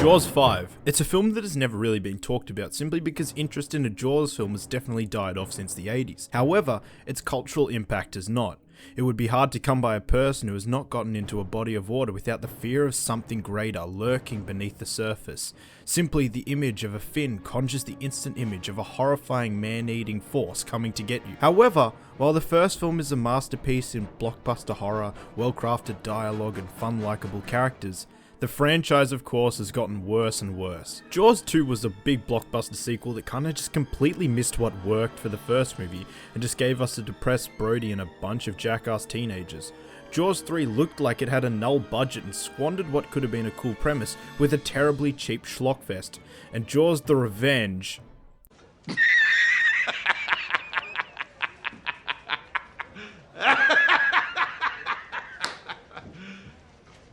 Jaws 5. It's a film that has never really been talked about simply because interest in a Jaws film has definitely died off since the 80s. However, its cultural impact has not. It would be hard to come by a person who has not gotten into a body of water without the fear of something greater lurking beneath the surface. Simply the image of a fin conjures the instant image of a horrifying man-eating force coming to get you. However, while the first film is a masterpiece in blockbuster horror, well-crafted dialogue and fun likeable characters, the franchise, of course, has gotten worse and worse. Jaws 2 was a big blockbuster sequel that kinda just completely missed what worked for the first movie and just gave us a depressed Brody and a bunch of jackass teenagers. Jaws 3 looked like it had a null budget and squandered what could have been a cool premise with a terribly cheap schlockfest. And Jaws the Revenge...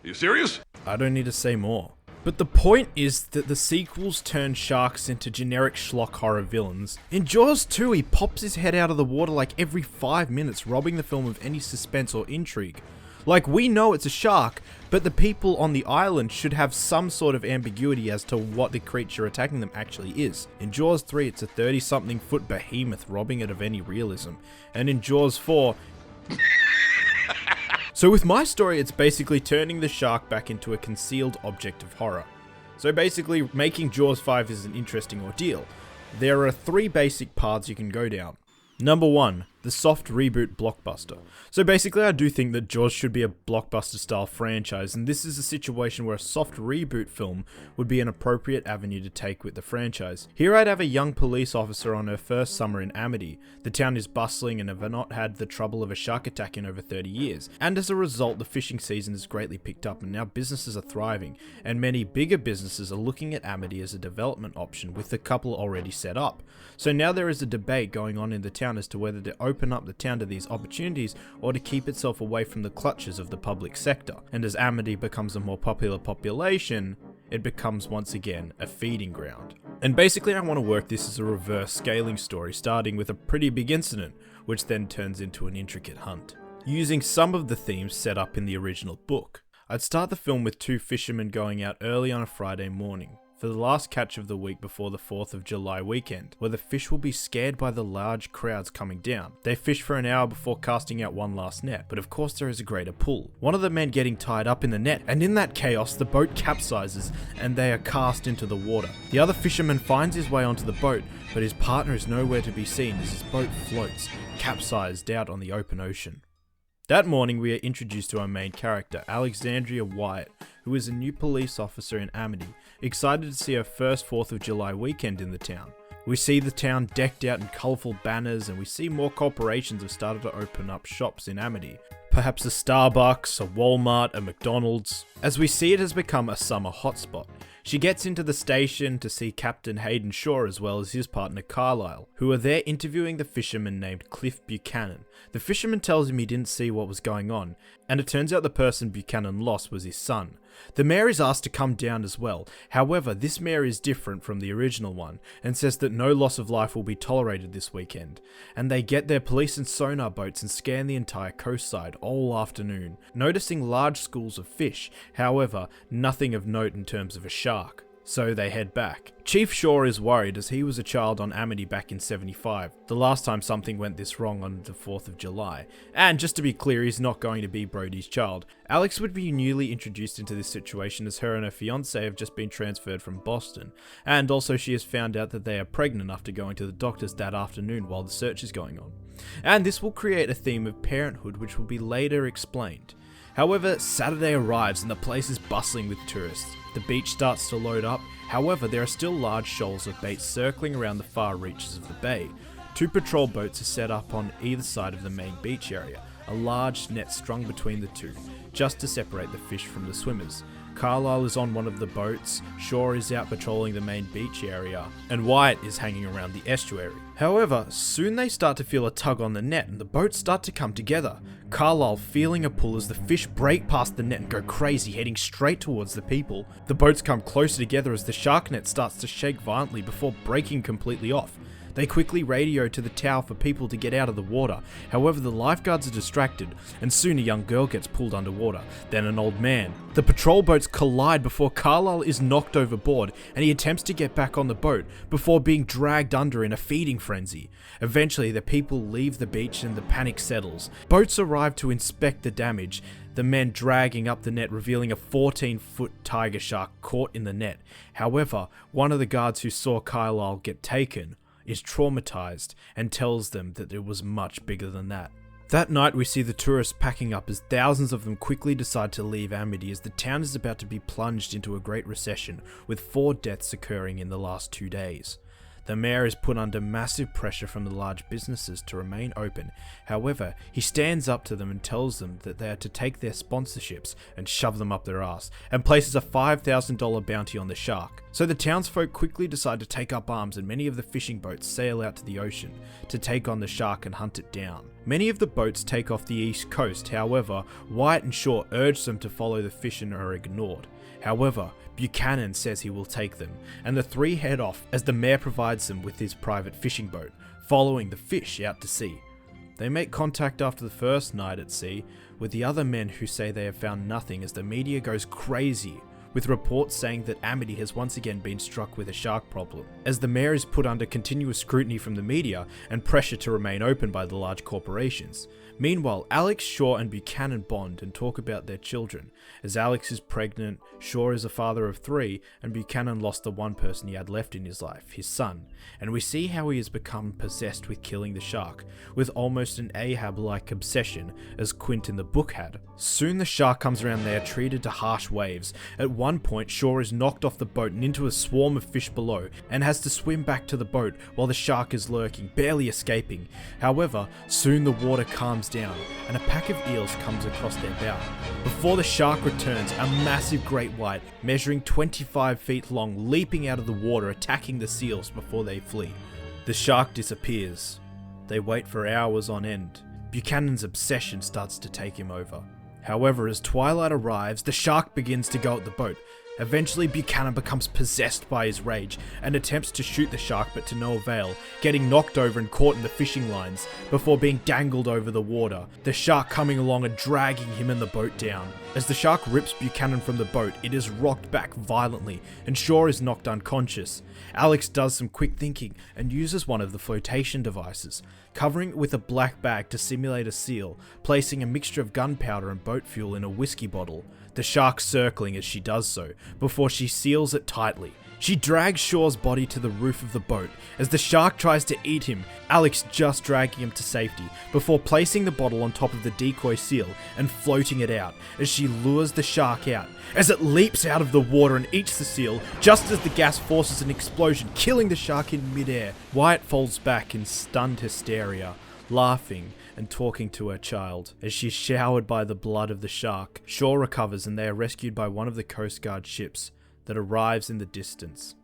You serious? I don't need to say more. But the point is that the sequels turn sharks into generic schlock horror villains. In Jaws 2, he pops his head out of the water like every 5 minutes, robbing the film of any suspense or intrigue. Like, we know it's a shark, but the people on the island should have some sort of ambiguity as to what the creature attacking them actually is. In Jaws 3, it's a 30-something foot behemoth robbing it of any realism. And in Jaws 4... So with my story, it's basically turning the shark back into a concealed object of horror. So basically, making Jaws 5 is an interesting ordeal. There are 3 basic paths you can go down. Number 1, the soft reboot blockbuster. So basically, I do think that Jaws should be a blockbuster style franchise, and this is a situation where a soft reboot film would be an appropriate avenue to take with the franchise. Here I'd have a young police officer on her first summer in Amity. The town is bustling and have not had the trouble of a shark attack in over 30 years, and as a result the fishing season has greatly picked up and now businesses are thriving, and many bigger businesses are looking at Amity as a development option with the couple already set up. So now there is a debate going on in the town as to whether to open up the town to these opportunities or to keep itself away from the clutches of the public sector. And as Amity becomes a more popular population, it becomes once again a feeding ground. And basically I want to work this as a reverse scaling story, starting with a pretty big incident, which then turns into an intricate hunt. Using some of the themes set up in the original book. I'd start the film with 2 fishermen going out early on a Friday morning for the last catch of the week before the 4th of July weekend, where the fish will be scared by the large crowds coming down. They fish for an hour before casting out one last net, but of course there is a greater pull. One of the men getting tied up in the net, and in that chaos the boat capsizes and they are cast into the water. The other fisherman finds his way onto the boat, but his partner is nowhere to be seen as his boat floats, capsized out on the open ocean. That morning we are introduced to our main character, Alexandria Wyatt, who is a new police officer in Amity, excited to see her first 4th of July weekend in the town. We see the town decked out in colourful banners, and we see more corporations have started to open up shops in Amity. Perhaps a Starbucks, a Walmart, a McDonald's. As we see, it has become a summer hotspot. She gets into the station to see Captain Hayden Shaw as well as his partner Carlisle, who are there interviewing the fisherman named Cliff Buchanan. The fisherman tells him he didn't see what was going on, and it turns out the person Buchanan lost was his son. The mayor is asked to come down as well. However, this mayor is different from the original one and says that no loss of life will be tolerated this weekend. And they get their police and sonar boats and scan the entire coastside all afternoon, noticing large schools of fish. However, nothing of note in terms of a shark. So they head back. Chief Shaw is worried as he was a child on Amity back in '75, the last time something went this wrong on the 4th of July. And just to be clear, he's not going to be Brody's child. Alex would be newly introduced into this situation as her and her fiancé have just been transferred from Boston. And also she has found out that they are pregnant after going to the doctors that afternoon while the search is going on. And this will create a theme of parenthood which will be later explained. However, Saturday arrives and the place is bustling with tourists. The beach starts to load up, however there are still large shoals of bait circling around the far reaches of the bay. 2 patrol boats are set up on either side of the main beach area, a large net strung between the 2, just to separate the fish from the swimmers. Carlisle is on one of the boats, Shaw is out patrolling the main beach area, and Wyatt is hanging around the estuary. However, soon they start to feel a tug on the net and the boats start to come together. Carlisle feeling a pull as the fish break past the net and go crazy, heading straight towards the people. The boats come closer together as the shark net starts to shake violently before breaking completely off. They quickly radio to the tower for people to get out of the water. However, the lifeguards are distracted, and soon a young girl gets pulled underwater, then an old man. The patrol boats collide before Carlisle is knocked overboard, and he attempts to get back on the boat before being dragged under in a feeding frenzy. Eventually, the people leave the beach and the panic settles. Boats arrive to inspect the damage, the men dragging up the net, revealing a 14-foot tiger shark caught in the net. However, one of the guards who saw Carlisle get taken is traumatized and tells them that it was much bigger than that. That night we see the tourists packing up as thousands of them quickly decide to leave Amity as the town is about to be plunged into a great recession, with 4 deaths occurring in the last 2 days. The mayor is put under massive pressure from the large businesses to remain open. However, he stands up to them and tells them that they are to take their sponsorships and shove them up their ass, and places a $5,000 bounty on the shark. So the townsfolk quickly decide to take up arms, and many of the fishing boats sail out to the ocean to take on the shark and hunt it down. Many of the boats take off the east coast. However, Wyatt and Shaw urge them to follow the fish and are ignored. However, Buchanan says he will take them, and the 3 head off as the mayor provides them with his private fishing boat, following the fish out to sea. They make contact after the first night at sea with the other men, who say they have found nothing, as the media goes crazy with reports saying that Amity has once again been struck with a shark problem, as the mayor is put under continuous scrutiny from the media and pressure to remain open by the large corporations. Meanwhile, Alex, Shaw and Buchanan bond and talk about their children, as Alex is pregnant, Shaw is a father of 3, and Buchanan lost the one person he had left in his life, his son, and we see how he has become possessed with killing the shark, with almost an Ahab-like obsession as Quint in the book had. Soon the shark comes around. They are treated to harsh waves. At one point, Shaw is knocked off the boat and into a swarm of fish below, and has to swim back to the boat while the shark is lurking, barely escaping. However, soon the water calms down, and a pack of eels comes across their bow. Before the shark returns, a massive great white, measuring 25 feet long, leaping out of the water, attacking the seals before they flee. The shark disappears. They wait for hours on end. Buchanan's obsession starts to take him over. However, as twilight arrives, the shark begins to go at the boat. Eventually, Buchanan becomes possessed by his rage and attempts to shoot the shark, but to no avail, getting knocked over and caught in the fishing lines before being dangled over the water, the shark coming along and dragging him and the boat down. As the shark rips Buchanan from the boat, it is rocked back violently and Shaw is knocked unconscious. Alex does some quick thinking and uses one of the flotation devices, covering it with a black bag to simulate a seal, placing a mixture of gunpowder and boat fuel in a whiskey bottle, the shark circling as she does so, before she seals it tightly. She drags Shaw's body to the roof of the boat as the shark tries to eat him, Alex just dragging him to safety, before placing the bottle on top of the decoy seal and floating it out as she lures the shark out, as it leaps out of the water and eats the seal just as the gas forces an explosion, killing the shark in midair. Wyatt falls back in stunned hysteria, laughing and talking to her child. As she's showered by the blood of the shark, Shaw recovers and they are rescued by one of the Coast Guard ships that arrives in the distance.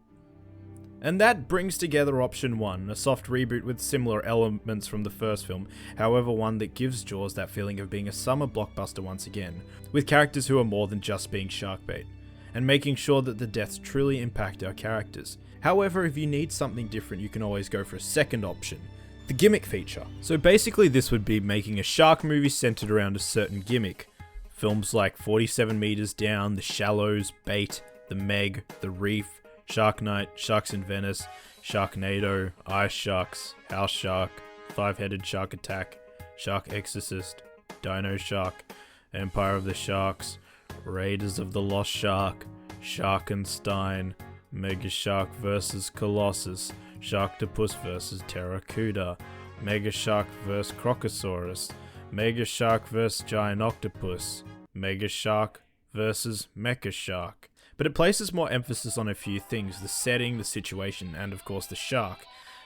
And that brings together option 1, a soft reboot with similar elements from the first film, however one that gives Jaws that feeling of being a summer blockbuster once again, with characters who are more than just being shark bait, and making sure that the deaths truly impact our characters. However, if you need something different, you can always go for a second option, the gimmick feature. So basically this would be making a shark movie centered around a certain gimmick. Films like 47 Meters Down, The Shallows, Bait, The Meg, The Reef, Shark Night, Sharks in Venice, Sharknado, Ice Sharks, House Shark, Five-Headed Shark Attack, Shark Exorcist, Dino Shark, Empire of the Sharks, Raiders of the Lost Shark, Sharkenstein, Mega Shark vs. Colossus, Sharktopus vs. Terracuda, Mega Shark vs. Crocosaurus, Mega Shark vs. Giant Octopus, Mega Shark vs. Mecha Shark. But it places more emphasis on a few things: the setting, the situation, and of course the shark.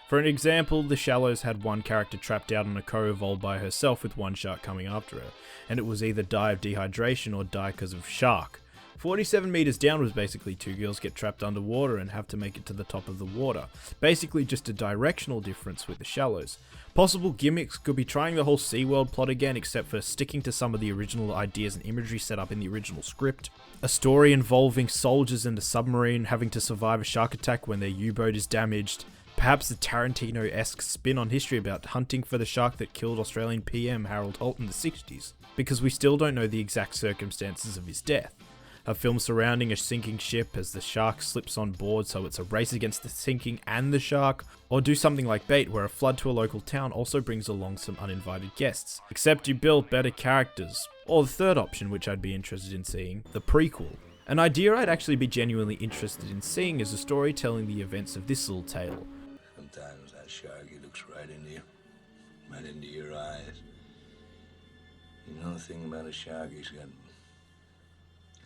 For an example, The Shallows had one character trapped out on a cove all by herself with one shark coming after her, and it was either die of dehydration or die because of shark. 47 Meters Down was basically 2 girls get trapped underwater and have to make it to the top of the water. Basically just a directional difference with The Shallows. Possible gimmicks could be trying the whole SeaWorld plot again, except for sticking to some of the original ideas and imagery set up in the original script. A story involving soldiers and a submarine having to survive a shark attack when their U-boat is damaged. Perhaps a Tarantino-esque spin on history about hunting for the shark that killed Australian PM Harold Holt in the 60s, because we still don't know the exact circumstances of his death. A film surrounding a sinking ship as the shark slips on board, so it's a race against the sinking and the shark, or do something like Bait where a flood to a local town also brings along some uninvited guests, except you build better characters. Or the third option, which I'd be interested in seeing, the prequel. An idea I'd actually be genuinely interested in seeing is a story telling the events of this little tale. Sometimes that shark, he looks right into you, right into your eyes. You know the thing about a shark, he's got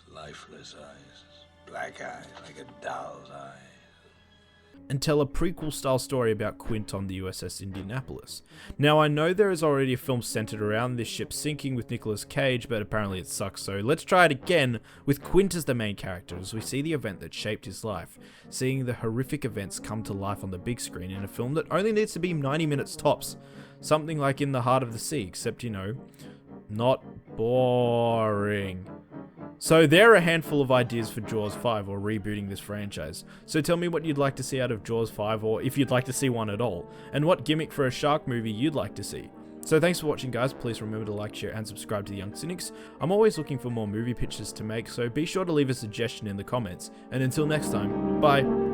lifeless eyes, black eyes, like a doll's eyes. And tell a prequel style story about Quint on the USS Indianapolis. Now I know there is already a film centered around this ship sinking with Nicolas Cage, but apparently it sucks, so let's try it again with Quint as the main character as we see the event that shaped his life, seeing the horrific events come to life on the big screen in a film that only needs to be 90 minutes tops. Something like In the Heart of the Sea, except, you know, not boring. So there are a handful of ideas for Jaws 5 or rebooting this franchise. So tell me what you'd like to see out of Jaws 5, or if you'd like to see one at all, and what gimmick for a shark movie you'd like to see. So thanks for watching, guys. Please remember to like, share and subscribe to The Young Cynics. I'm always looking for more movie pitches to make, so be sure to leave a suggestion in the comments. And until next time, bye.